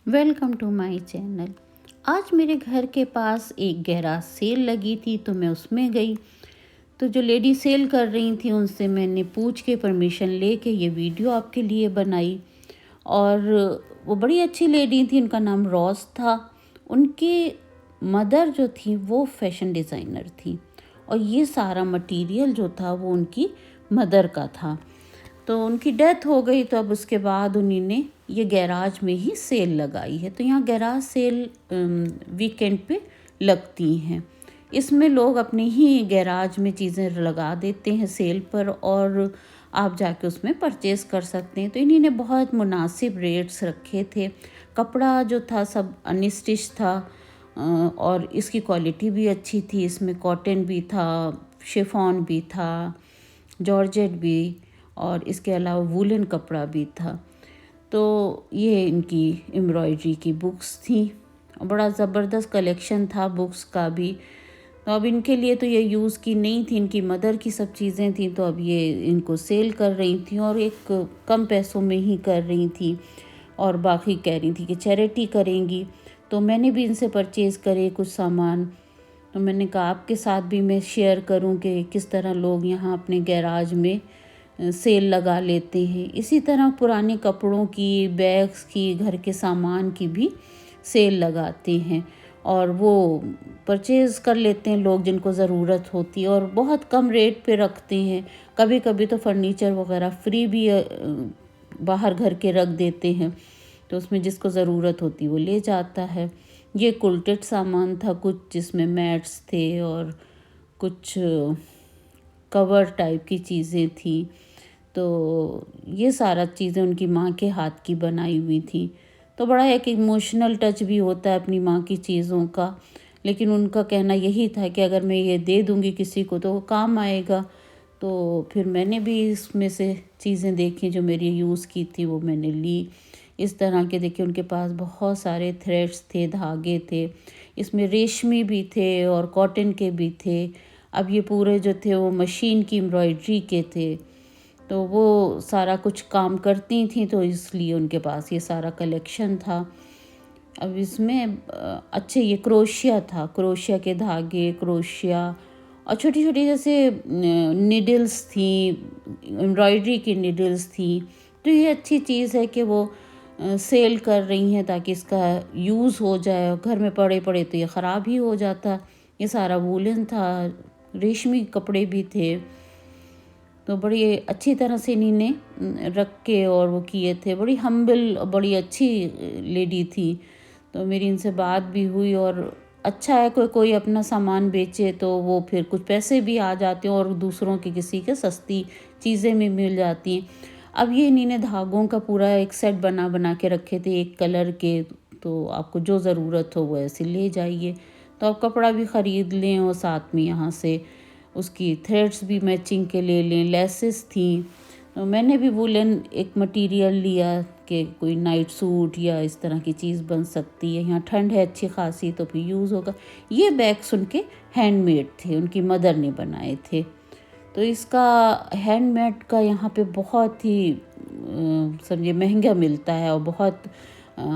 Welcome to my channel. आज मेरे घर के पास एक गैराज सेल लगी थी तो मैं उसमें गई। तो जो लेडी सेल कर रही थी उनसे मैंने पूछ के परमिशन लेके ये वीडियो आपके लिए बनाई। और वो बड़ी अच्छी लेडी थी, उनका नाम रोज था। उनकी मदर जो थी वो फैशन डिज़ाइनर थी और ये सारा मटेरियल जो था वो उनकी मदर का था। तो उनकी डेथ हो गई तो अब उसके बाद उन्हीं ने ये गैराज में ही सेल लगाई है। तो यहाँ गैराज सेल वीकेंड पे लगती हैं। इसमें लोग अपने ही गैराज में चीज़ें लगा देते हैं सेल पर और आप जाके उसमें परचेज़ कर सकते हैं। तो इन्हीं ने बहुत मुनासिब रेट्स रखे थे। कपड़ा जो था सब अनस्टिच था और इसकी क्वालिटी भी अच्छी थी। इसमें कॉटन भी था, शिफॉन भी था, जॉर्जेट भी और इसके अलावा वूलन कपड़ा भी था। तो ये इनकी एम्ब्रॉयडरी की बुक्स थी और बड़ा ज़बरदस्त कलेक्शन था बुक्स का भी। तो अब इनके लिए तो ये यूज़ की नहीं थी, इनकी मदर की सब चीज़ें थी। तो अब ये इनको सेल कर रही थी और एक कम पैसों में ही कर रही थी और बाकी कह रही थी कि चैरिटी करेंगी। तो मैंने भी इनसे परचेज़ करे कुछ सामान। तो मैंने कहा आपके साथ भी मैं शेयर करूं कि किस तरह लोग यहाँ अपने गैराज में सेल लगा लेते हैं। इसी तरह पुराने कपड़ों की, बैग्स की, घर के सामान की भी सेल लगाते हैं और वो परचेज़ कर लेते हैं लोग जिनको ज़रूरत होती है और बहुत कम रेट पे रखते हैं। कभी कभी तो फर्नीचर वगैरह फ्री भी बाहर घर के रख देते हैं। तो उसमें जिसको ज़रूरत होती वो ले जाता है। ये कुल्टेड सामान था कुछ, जिसमें मैट्स थे और कुछ कवर टाइप की चीज़ें थी। तो ये सारा चीज़ें उनकी माँ के हाथ की बनाई हुई थी। तो बड़ा एक इमोशनल टच भी होता है अपनी माँ की चीज़ों का। लेकिन उनका कहना यही था कि अगर मैं ये दे दूँगी किसी को तो वो काम आएगा। तो फिर मैंने भी इसमें से चीज़ें देखी जो मेरी यूज़ की थी वो मैंने ली। इस तरह के देखिए उनके पास बहुत सारे थ्रेड्स थे, धागे थे। इसमें रेशमी भी थे और कॉटन के भी थे। अब ये पूरे जो थे वो मशीन की एम्ब्रॉयडरी के थे। तो वो सारा कुछ काम करती थी तो इसलिए उनके पास ये सारा कलेक्शन था। अब इसमें अच्छे ये क्रोशिया था, क्रोशिया के धागे, क्रोशिया और छोटी छोटी जैसे निडल्स थी, एम्ब्रॉयडरी की निडल्स थी। तो ये अच्छी चीज़ है कि वो सेल कर रही हैं ताकि इसका यूज़ हो जाए। घर में पड़े पड़े तो ये ख़राब ही हो जाता। ये सारा वूलन था, रेशमी कपड़े भी थे। तो बड़ी अच्छी तरह से इन्हीं ने रख के और वो किए थे। बड़ी हम्बल, बड़ी अच्छी लेडी थी। तो मेरी इनसे बात भी हुई और अच्छा है कोई कोई अपना सामान बेचे तो वो फिर कुछ पैसे भी आ जाते हैं और दूसरों की किसी के सस्ती चीज़ें भी मिल जाती हैं। अब ये इन्हीं ने धागों का पूरा एक सेट बना बना के रखे थे एक कलर के। तो आपको जो ज़रूरत हो वो ऐसे ले जाइए। तो आप कपड़ा भी ख़रीद लें और साथ में यहाँ से उसकी थ्रेड्स भी मैचिंग के ले लें, लेसेस थी। तो मैंने भी वूलन एक मटेरियल लिया कि कोई नाइट सूट या इस तरह की चीज़ बन सकती है। यहाँ ठंड है अच्छी खासी तो फिर यूज़ होगा। ये बैग्स उनके हैंडमेड थे, उनकी मदर ने बनाए थे। तो इसका हैंडमेड का यहाँ पे बहुत ही समझिए महंगा मिलता है और बहुत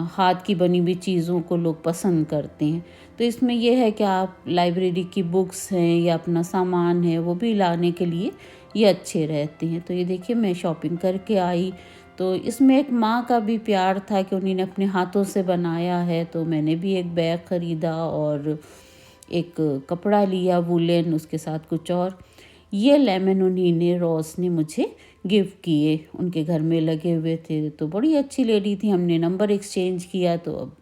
हाथ की बनी हुई चीज़ों को लोग पसंद करते हैं। तो इसमें यह है कि आप लाइब्रेरी की बुक्स हैं या अपना सामान है वो भी लाने के लिए ये अच्छे रहते हैं। तो ये देखिए मैं शॉपिंग करके आई। तो इसमें एक माँ का भी प्यार था कि उन्होंने अपने हाथों से बनाया है। तो मैंने भी एक बैग ख़रीदा और एक कपड़ा लिया वूलन, उसके साथ कुछ और। ये लेमन उन्हीं ने, रोज़ ने मुझे गिफ्ट किए, उनके घर में लगे हुए थे। तो बड़ी अच्छी लेडी थी। हमने नंबर एक्सचेंज किया तो अब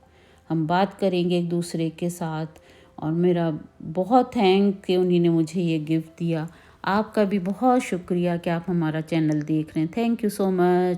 हम बात करेंगे एक दूसरे के साथ। और मेरा बहुत थैंक कि उन्हीं ने मुझे ये गिफ्ट दिया। आपका भी बहुत शुक्रिया कि आप हमारा चैनल देख रहे हैं। Thank you so much.